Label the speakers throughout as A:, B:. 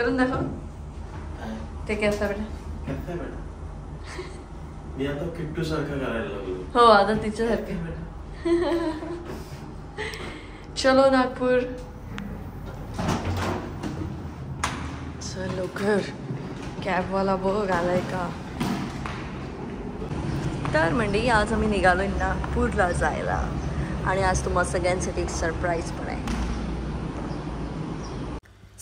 A: करून दाखव ते कसं बेटा.
B: मी आता किट्टू सारखं करायला लागलो.
A: हो आता तिच्यासारखं. चलो नागपूर. चल लवकर कॅबवाला बघ आलाय का. तर मंडळी आज आम्ही निघालोय नागपूरला जायला आणि आज तुम्हाला सगळ्यांसाठी एक सरप्राईज पण आहे.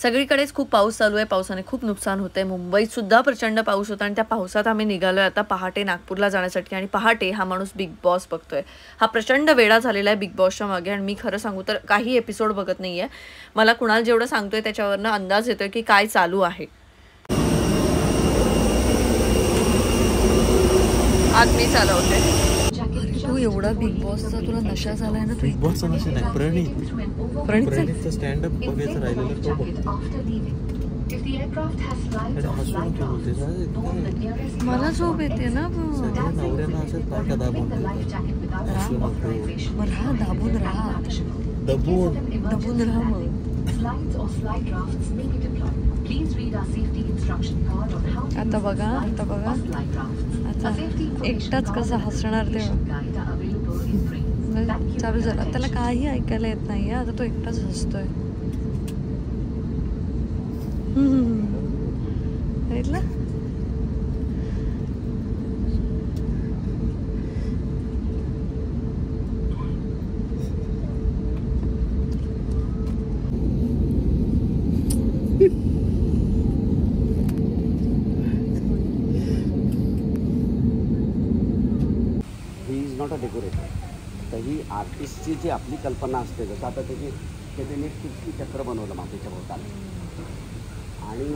A: सगळीकडेच खूप पाऊस चालू आहे. पावसाने खूप नुकसान होते. मुंबईत सुद्धा प्रचंड पाऊस होता आणि त्या पावसात आम्ही निघालोय आता पहाटे नागपूरला जाण्यासाठी. आणि पहाटे हा माणूस बिग बॉस बघतोय. हा प्रचंड वेडा झालेला आहे बिग बॉसच्या मागे. आणि मी खरं सांगू तर काही एपिसोड बघत नाहीये. मला कुणाला जेवढं सांगतोय त्याच्यावरनं अंदाज येतोय की काय चालू आहे. आज मी चालवते. तू एवढा बिग बॉसचा तुला नशा झालाय ना.
B: बिग बॉसचा नशा नाही, प्रणीतचा स्टँड अप बघायचं राहिलेलं तो बघ.
A: मला झोप येते ना.
B: सगळ्या नवऱ्यांना असंच पाय दाबून
A: राहा दाबून राहा. दबून राहा मग. आता बघा आता एकटाच कसा हसणार तेव्हा. चालू झाला. त्याला काही ऐकायला येत नाही. आता तो एकटाच हसतोय. बघितलं.
C: Not a decorator. तर ही आर्टिस्टची जी आपली कल्पना असते, जसं आता त्याने एक किती चक्र बनवलं मातीच्या भोवताला. आणि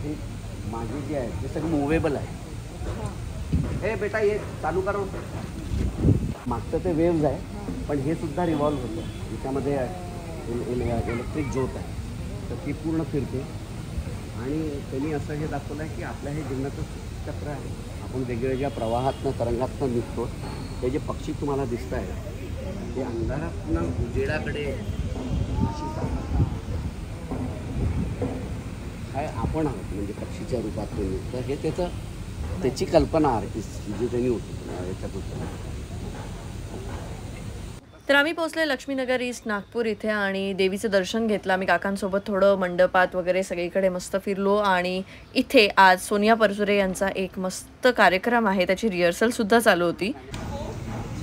C: हे माझे जे आहे ते सगळं मुव्हेबल आहे. हे बेटा ये चालू करा. मागचं ते वेव्ज आहे पण हे सुद्धा रिव्हॉल्व होतं. याच्यामध्ये इलेक्ट्रिक ज्योत आहे तर ती पूर्ण फिरते. आणि त्यांनी असं हे दाखवलं आहे की आपल्या हे जीवनाचं चक्र आहे. आपण वेगवेगळ्या प्रवाहातनं तरंगातनं निघतो. ते जे पक्षी तुम्हाला दिसत आहे ते अंधारातनं उजेडाकडे काय आपण आहोत म्हणजे पक्षीच्या रूपात निघतं. हे त्याची कल्पना आर्टिस्ट जी त्यांनी याच्यात होती.
A: तर आम्ही पोहोचले लक्ष्मीनगर ईस्ट नागपूर इथे आणि देवीचं दर्शन घेतलं. आम्ही काकांसोबत थोडं मंडपात वगैरे सगळीकडे मस्त फिरलो. आणि इथे आज सोनिया परजुरे यांचा एक मस्त कार्यक्रम आहे. त्याची रिहर्सल सुद्धा चालू होती.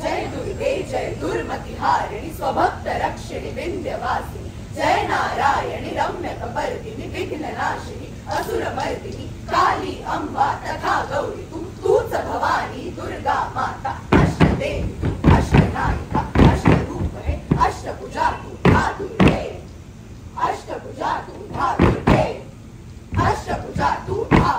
D: जय दुर्गे जय दुर्मती हारिणी स्वभक्त रक्षिणी विंध्यवासिनी जय नारायणी रम्य कपर्दिनी विघ्ननाशिनी असुरमर्दिनी काली अंबा तथा गौरी तूच भवानी दुर्गा माता अष्टदेवी तू अष्टनायिका अष्टरूप है अष्टभुजा तू धातुर्गे अष्टभुजा तू धातुर्गे अष्टभुजा तू धा.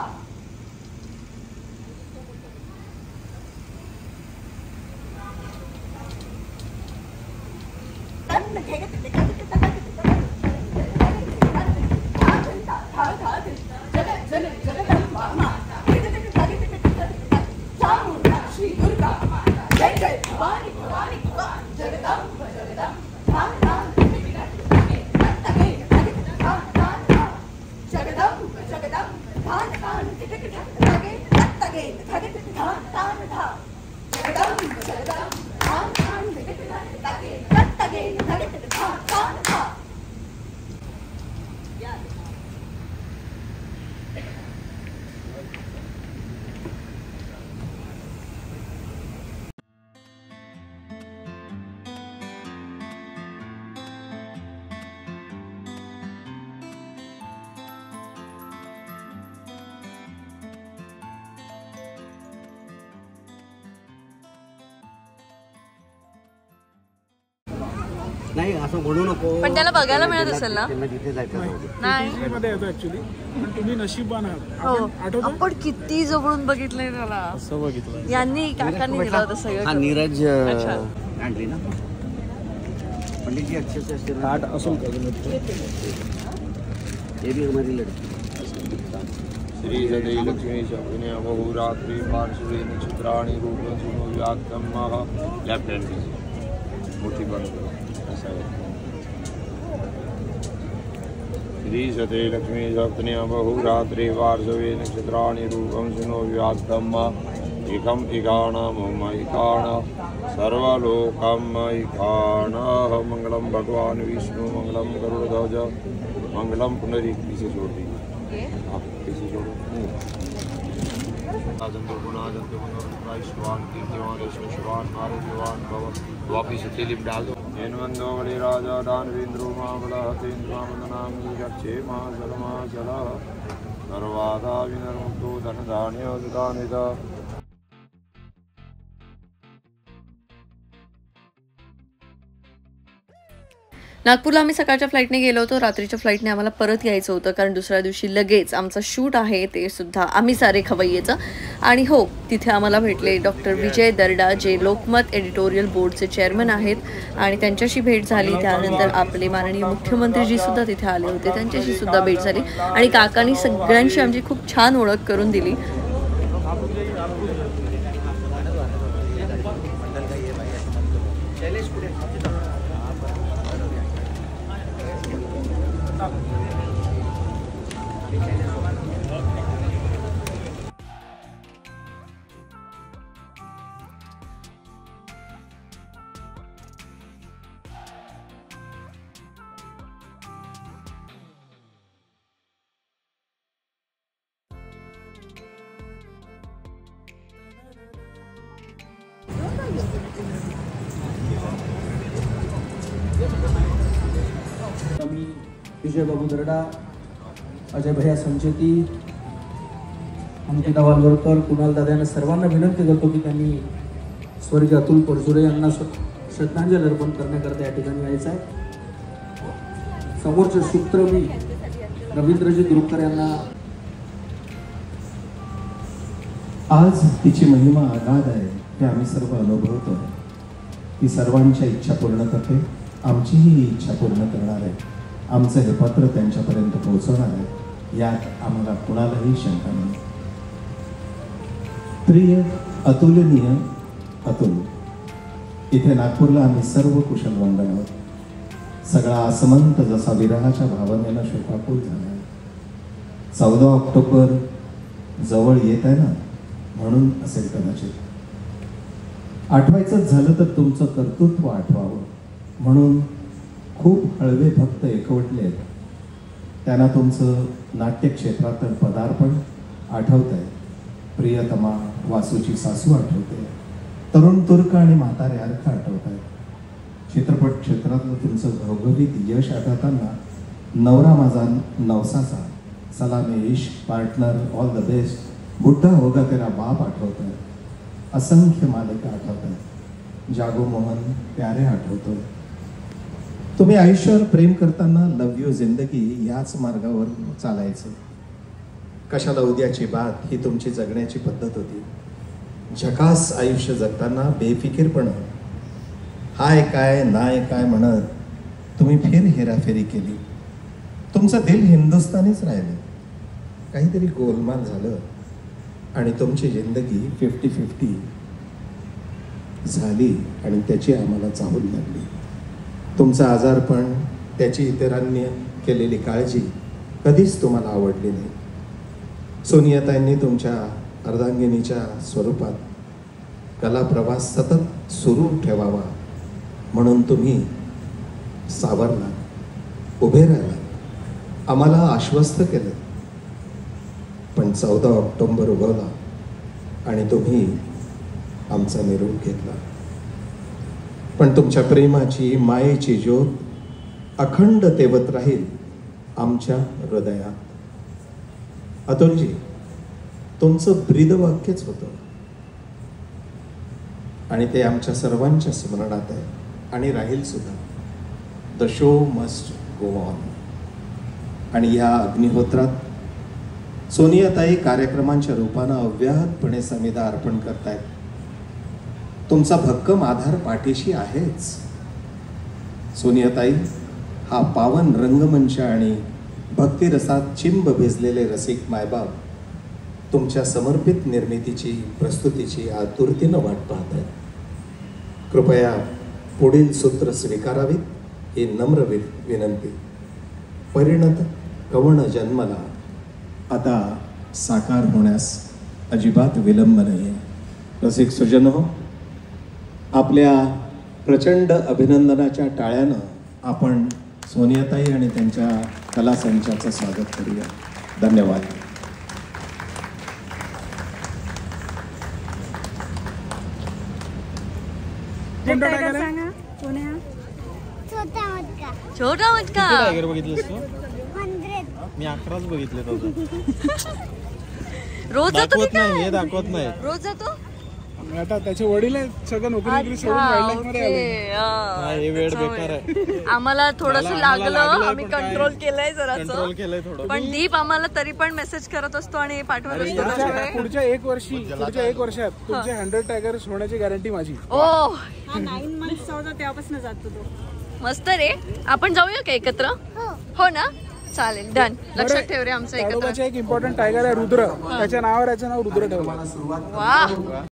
C: नाही असं म्हणू नको.
A: पण त्याला बघायला मिळत असेल ना.
C: त्यांना तिथे जायचं
A: नाही
E: मध्ये येतो ऍक्च्युली. पण तुम्ही नशीबवान आहात.
A: आपण किती जवळून बघितलंय त्याला.
B: असं बघितलं
A: यांनी काकांनी दिलं होतं सगळं.
C: हा नीरज आणली ना पंडितजी. अच्छे से असते ना
E: असून
C: ये भी हमारी लड़की.
F: श्री जडे लक्ष्मी शकुने बहुरात्रि पार्श्वे नक्षत्राणि रूपं सुनो व्याक्तमः. लेफ्ट हँड मोठी बंद करो. श्रीशते लक्ष्मी सप्तन्या बहुरात्रि वार्षवे नक्षत्राणि रूपं सुनो व्याप्तम् एकम् एकाणामैकाण सर्वलोकमैकाणः मंगलम भगवान विष्णु मंगलम गरुड़ध्वज मंगलम पुनरी पीछे छोड़ दीजिए आप पीछे छोड़ो जंतु गुना जंतु मनोराइश्वान कीर्तिवान यशस्वान आरोग्यवान भव वापिस तेलिप डाल दो जैनवंदो बलि राजा दानवेंद्रो महाबलः तेन्द्रामदनामी रक्षे महाजलः सर्वादा विनर्मुक्तो धनधान्य सुदानिध
A: नागपूरला आम्ही सकाळच्या फ्लाईटने गेलो होतो. रात्रीच्या फ्लाईटने आम्हाला परत यायचं होतं कारण दुसऱ्या दिवशी लगेच आमचं शूट आहे, ते सुद्धा आम्ही सारे खवय्येचं. आणि हो, तिथे आम्हाला भेटले डॉक्टर विजय दर्डा, जे लोकमत एडिटोरियल बोर्डचे चेअरमन आहेत, आणि त्यांच्याशी भेट झाली. त्यानंतर आपले माननीय मुख्यमंत्रीजी सुद्धा तिथे आले होते, त्यांच्याशी सुद्धा भेट झाली. आणि काकांनी सगळ्यांशी आमची खूप छान ओळख करून दिली.
G: मी विजय बाबू दर्डा, अजय भैया संचेती, अंकिता वालवरकर, कुणाल दादा यांना सर्वांना विनंती करतो की त्यांनी स्वर्गीय अतुल परचुरे यांना श्रद्धांजली अर्पण करण्याकरता या ठिकाणी यायचं आहे. समोरचे सूत्र मी रवींद्रजी दुरुकर यांना.
H: आज तिची महिमा अगाध आहे हे आम्ही सर्व अनुभवतो. ती सर्वांच्या इच्छा पूर्ण करते, आमचीही इच्छा पूर्ण करणार आहे. आमचं हे पत्र त्यांच्यापर्यंत पोहोचवणार आहे, यात आम्हाला कुणालाही शंका नाही. प्रिय अतुलनीय अतुल, इथे नागपूरला आम्ही सर्व कुशलवंदन आहोत. सगळा आसमंत जसा विरहाच्या भावनेनं शोकाकुल झाला आहे. 14 ऑक्टोबर जवळ येत आहे ना, म्हणून असेल कदाचित. आठवायचंच झालं तर तुमचं कर्तृत्व आठवावं म्हणून खूप हळवे भक्त एकवटले आहेत. त्यांना तुमचं नाट्यक्षेत्रातील पदार्पण आठवत आहे. प्रियतमा वासूची सासू आठवते. तरुण तुर्क आणि म्हातारे अर्थ आठवत आहेत. चित्रपट क्षेत्रातलं तुमचं घवघवीत यश आठवताना नवरा माझा नवसाचा, Salameh Ishq, partner, all the best, बुड्ढा होगा तेरा बाप आठवत आहे. असंख्य मालिका आठवत आहेत. जागो मोहन प्यारे आठवतोय. तुम्ही आयुष्यावर प्रेम करताना लव यू जिंदगी याच मार्गावर चालायचं. कशाला उद्याची बात ही तुमची जगण्याची पद्धत होती. झकास आयुष्य जगताना बेफिकीरपणा, हाय काय नाय काय म्हणत तुम्ही हेराफेरी केली. तुमचं दिल हिंदुस्थानीच राहिलं. काहीतरी गोलमाल झालं आणि तुमची जिंदगी 50-50 झाली आणि त्याची आम्हाला चाहूल लागली. तुमचं आजारपण, त्याची इतरांनी केलेली काळजी कधीच तुम्हाला आवडली नाही. सोनियाताईंनी तुमच्या अर्धांगिनीच्या स्वरूपात कला प्रवास सतत सुरू ठेवावा म्हणून तुम्ही सावरला, उभे राहिला, आम्हाला आश्वस्त केलं. पण 14 ऑक्टोबर उगवला आणि तुम्ही आमचा निरोप घेतला. पण तुमच्या प्रेमाची, मायेची ज्योत अखंड तेवत राहील आमच्या हृदयात. अतुलजी, तुमचं ब्रीदवाक्यच होतं आणि ते आमच्या सर्वांच्या स्मरणात आहे आणि राहील सुद्धा. The show must go on. आणि या अग्निहोत्रात सोनियाताई कार्यक्रमांच्या रूपानं अव्याहतपणे समिधा अर्पण करतायत. तुमचा भक्कम आधार पाठीशी आहेच. सोनियाताई हा पावन रंगमंच आणि भक्तिरसात चिंब भिजलेले रसिक मायबाप तुमच्या समर्पित निर्मितीची, प्रस्तुतीची आतुरतेनं वाट पाहत आहेत. कृपया पुढील सूत्र स्वीकारावीत ही नम्र विनंती. परिणत कवण जन्मला आता साकार होण्यास अजिबात विलंब नाही. रसिक सुजन हो, आपल्या प्रचंड अभिनंदनाच्या टाळ्यानं आपण सोनियाताई आणि त्यांच्या कला संचाचं स्वागत करूया. धन्यवाद.
A: छोटा मटका
B: टायगर बघितलंस तू? मी 11च बघितले.
A: रोज जातो
B: दाखवत नाही, हे दाखवत नाही.
A: रोज जातो.
E: आता त्याचे वडील आहेत सगळं नोकरी सोडून वाईल्डलाईफ मध्ये आले.
B: हे वेळ बेकार आहे.
A: आम्हाला थोडस लागलं, आम्ही कंट्रोल केलंय
B: कंट्रोल
A: जरासं.
B: केलंय थोडं.
A: पण दीप आम्हाला तरी पण मेसेज करत असतो आणि पाठवत असतो.
E: पुढच्या एक वर्षात तुमचे 100 टायगर्स होण्याची गॅरंटी माझी.
A: ओ
I: 9 months होता तेव्हापासून जातो तो.
A: मस्त रे. आपण जाऊया का एकत्र? हो ना, चालेल, डन. लक्षात ठेव रे आमचं एकत्र.
E: ताडोबाचा एक इम्पॉर्टंट टायगर आहे रुद्र, त्याच्या नावावर याचं नाव रुद्र ठेवलं.
A: वा.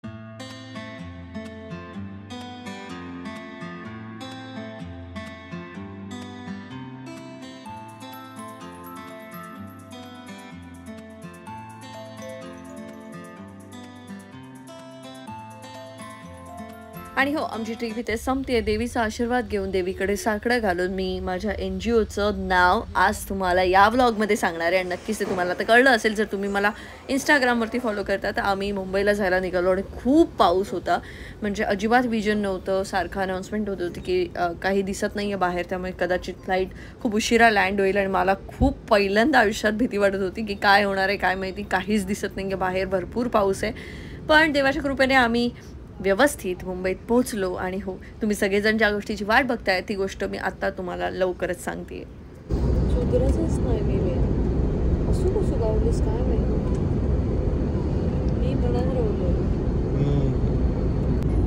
A: आणि हो, आमची ट्रिप इथे संपते. देवीचा आशीर्वाद घेऊन, देवीकडे साकडं घालून मी माझ्या NGOचं नाव आज तुम्हाला या व्लॉगमध्ये सांगणार आहे. आणि नक्कीच ते तुम्हाला आता कळलं असेल जर तुम्ही मला इंस्टाग्रामवरती फॉलो करता. तर आम्ही मुंबईला जायला निघालो आणि खूप पाऊस होता, म्हणजे अजिबात विजन नव्हतं. सारखं अनाऊन्समेंट होत होती की काही दिसत नाही आहे बाहेर, त्यामुळे कदाचित फ्लाईट खूप उशिरा लँड होईल. आणि मला खूप पहिल्यांदा आयुष्यात भीती वाटत होती की काय होणार आहे काय माहिती, काहीच दिसत नाही आहे बाहेर, भरपूर पाऊस आहे. पण देवाच्या कृपेने आम्ही व्यवस्थित मुंबईत पोहोचलो. आणि हो, तुम्ही सगळेजण ज्या गोष्टीची वाट बघताय ती गोष्ट मी आत्ता तुम्हाला लवकरच सांगते.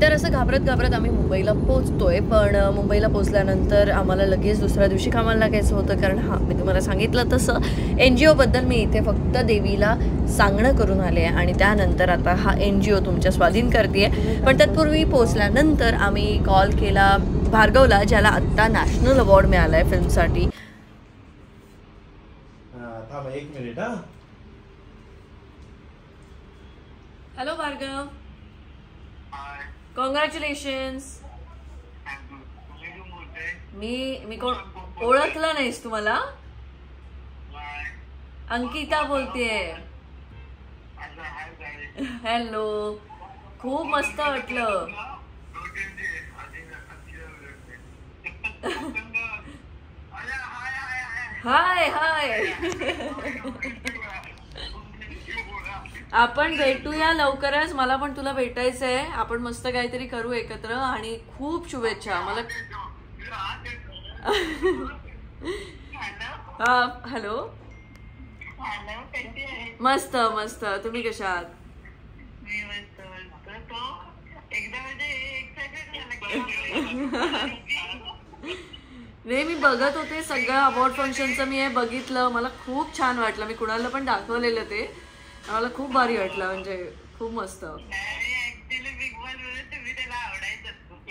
A: तर असं घाबरत घाबरत आम्ही मुंबईला पोहोचतोय. पण मुंबईला पोहोचल्यानंतर आम्हाला लगेच दुसऱ्या दिवशी कामाला लागायचं होतं. कारण मी तुम्हाला सांगितलं तसं NGOबद्दल मी इथे फक्त देवीला सांगणं करून आले आहे आणि त्यानंतर आता हा NGO तुमच्या स्वाधीन करते. पण तत्पूर्वी पोहोचल्यानंतर आम्ही कॉल केला भार्गवला, ज्याला आत्ता नॅशनल अवॉर्ड मिळाला आहे फिल्मसाठी.
B: एक मिनिट.
A: Hello Bhargav, congratulations. मी कोण ओळखलं नाहीस तुम्हाला? अंकिता बोलतेय. हॅलो, खूप मस्त वाटलं. हाय हाय. आपण भेटूया लवकरच. मला पण तुला भेटायचंय. आपण मस्त काहीतरी करू एकत्र. आणि खूप शुभेच्छा मला. हॅलो. मस्त मस्त. तुम्ही कशा आहात? रे मी बघत होते सगळं अवॉर्ड फंक्शनचं. मी हे बघितलं, मला खूप छान वाटलं. मी कुणाला पण दाखवलेलं ते, मला खूप भारी वाटलं. म्हणजे खूप मस्त.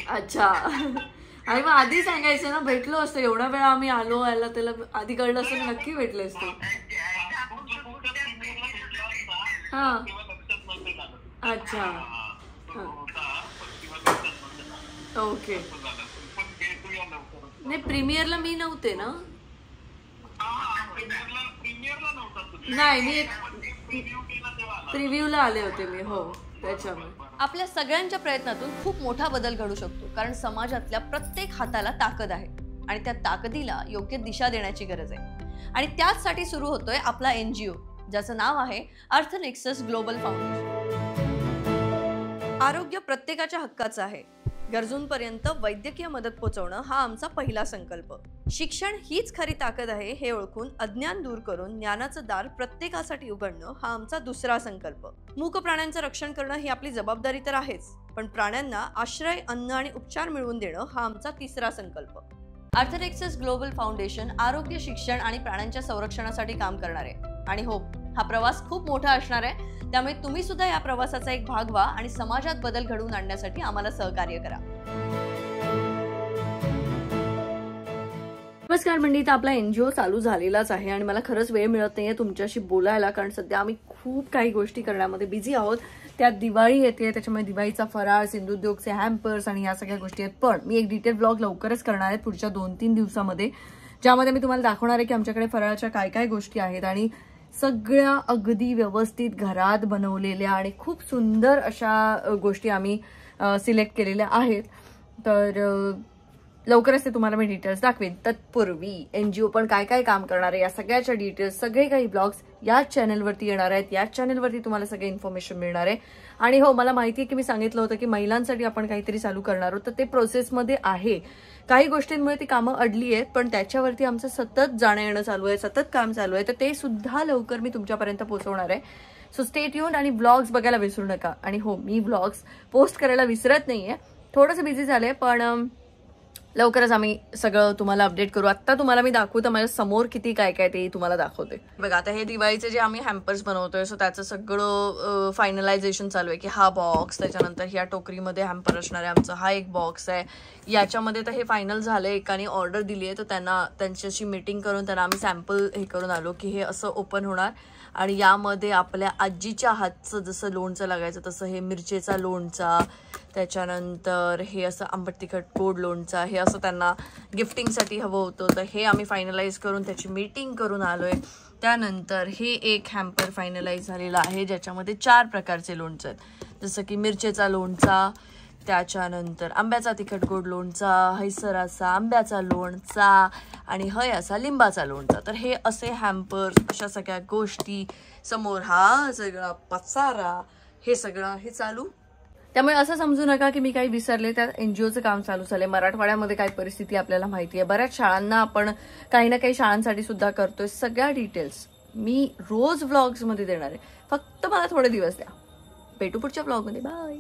A: अच्छा. आणि मग आधी सांगायचं ना, भेटलो असतं. एवढा वेळा आम्ही आलो यायला, त्याला आधी कळलं असतं नक्की भेटले असते. हा, अच्छा. ओके. नाही, प्रीमियरला मी नव्हते ना. नाही, मी प्रिव्ह्यूला आले होते मी. हो, त्याच्यामुळे. आपल्या सगळ्यांच्या प्रयत्नातून खूप मोठा बदल घडू शकतो. कारण समाजातल्या प्रत्येक हाताला ताकद आहे आणि त्या ताकदीला योग्य दिशा देण्याची गरज आहे. आणि त्याचसाठी सुरू होतोय आपला NGO, ज्याचं नाव आहे अर्थ नेक्सस ग्लोबल फाउंडेशन. आरोग्य प्रत्येकाच्या हक्काचं आहे. गरजूंपर्यंत वैद्यकीय मदत पोहोचवणं हा आमचा पहिला संकल्प. शिक्षण हीच खरी ताकद आहे हे ओळखून अज्ञान दूर करून ज्ञानाचं दार प्रत्येकासाठी उघडणं हा आमचा दुसरा संकल्प. मूक प्राण्यांचं रक्षण करणं ही आपली जबाबदारी तर आहेच, पण प्राण्यांना आश्रय, अन्न आणि उपचार मिळवून देणं हा आमचा तिसरा संकल्प. अर्थ नेक्सस ग्लोबल फाउंडेशन आरोग्य, शिक्षण आणि प्राण्यांच्या संरक्षणासाठी काम करणार आहे. आणि हो, हा प्रवास खूप मोठा असणार आहे. त्यामुळे तुम्ही सुद्धा या प्रवासाचा एक भाग व्हा आणि समाजात बदल घडवून आणण्यासाठी आम्हाला सहकार्य करा. नमस्कार मंडळी, तर आपला NGO चालू झालेलाच आहे आणि मला खरंच वेळ मिळत नाहीये तुमच्याशी बोलायला, कारण सध्या आम्ही खूप काही गोष्टी करण्यामध्ये बिझी आहोत. त्यात दिवाळी येते, त्याच्यामुळे दिवाळीचा फराळ, सिंधुद्योगचे हॅम्पर्स आणि या सगळ्या गोष्टी आहेत. पण मी एक डिटेल ब्लॉग लवकरच करणार आहे पुढच्या 2-3 दिवसामध्ये, ज्यामध्ये मी तुम्हाला दाखवणार आहे की आमच्याकडे फराळाच्या काय काय गोष्टी आहेत आणि सगळ्या अगदी व्यवस्थित घरात बनवलेल्या आणि खूप सुंदर अशा गोष्टी आम्ही सिलेक्ट केलेल्या आहेत. तर लवकरच ते तुम्हाला मी डिटेल्स दाखवेन. तत्पूर्वी NGO पण काय काय काम करणार आहे या सगळ्याच्या डिटेल्स, सगळे काही ब्लॉग्स याच चॅनलवरती येणार आहेत. याच चॅनलवरती तुम्हाला सगळे इन्फॉर्मेशन मिळणार आहे. आणि हो, मला माहिती आहे की मी सांगितलं होतं की महिलांसाठी आपण काहीतरी चालू करणार आहोत, तर ते प्रोसेसमध्ये आहे. काही गोष्टींमुळे ती कामं अडली आहेत, पण त्याच्यावरती आमचं सतत जाणं येणं चालू आहे, सतत काम चालू आहे. तर ते सुद्धा लवकर मी तुमच्यापर्यंत पोहोचवणार आहे. सो स्टे ट्यून्ड आणि ब्लॉग्स बघायला विसरू नका. आणि हो, मी ब्लॉग्स पोस्ट करायला विसरत नाहीये, थोडंसं बिझी झालंय, पण लवकरच आम्ही सगळं तुम्हाला अपडेट करू. आता तुम्हाला मी दाखवतो माझ्या समोर किती काय काय ते तुम्हाला दाखवते. बघा, आता हे दिवाळीचे जे आम्ही हॅम्पर्स बनवतोय, सो त्याचं सगळं फायनलायझेशन चालू आहे की हा बॉक्स, त्याच्यानंतर ह्या टोकरीमध्ये हॅम्पर असणार आहे आमचा हा एक बॉक्स आहे. याच्यामध्ये तर हे फायनल झालंय, एकाने ऑर्डर दिली आहे, तर त्यांच्याशी मीटिंग करून त्यांना आम्ही सॅम्पल हे करून आलो की हे असं ओपन होणार. आणि यामध्ये आपल्या आजीच्या हातचं जसं लोणचं लागायचं तसं हे मिरचेचा लोणचा, त्याच्यानंतर हे असं आंबट तिखट गोड लोणचा, हे असं त्यांना गिफ्टिंगसाठी हवं होतं. तर हे आम्ही फायनलाइज करून त्याची मीटिंग करून आलोय. त्यानंतर हे एक हॅम्पर फायनलाइज झालेलं आहे, ज्याच्यामध्ये 4 प्रकारचे लोणचं आहेत, जसं की मिरचेचा लोणचा, त्याच्यानंतर आंब्याचा तिखट गोड लोणचा, हैसराचा आंब्याचा लोणचा आणि हय असा लिंबाचा लोणचा. तर हे असे हॅम्पर्स, अशा सगळ्या गोष्टी, समोर हा सगळा पसारा, हे सगळं हे चालू. त्यामुळे असं समजू नका की मी काही विसरले. त्यात NGOचं काम चालू झालंय. मराठवाड्यामध्ये काय परिस्थिती आपल्याला माहिती आहे, बऱ्याच शाळांना आपण काही ना काही शाळांसाठी सुद्धा करतोय. सगळ्या डिटेल्स मी रोज व्लॉग्समध्ये देणार आहे, फक्त मला थोडे दिवस द्या. भेटू पुढच्या व्लॉगमध्ये. बाय.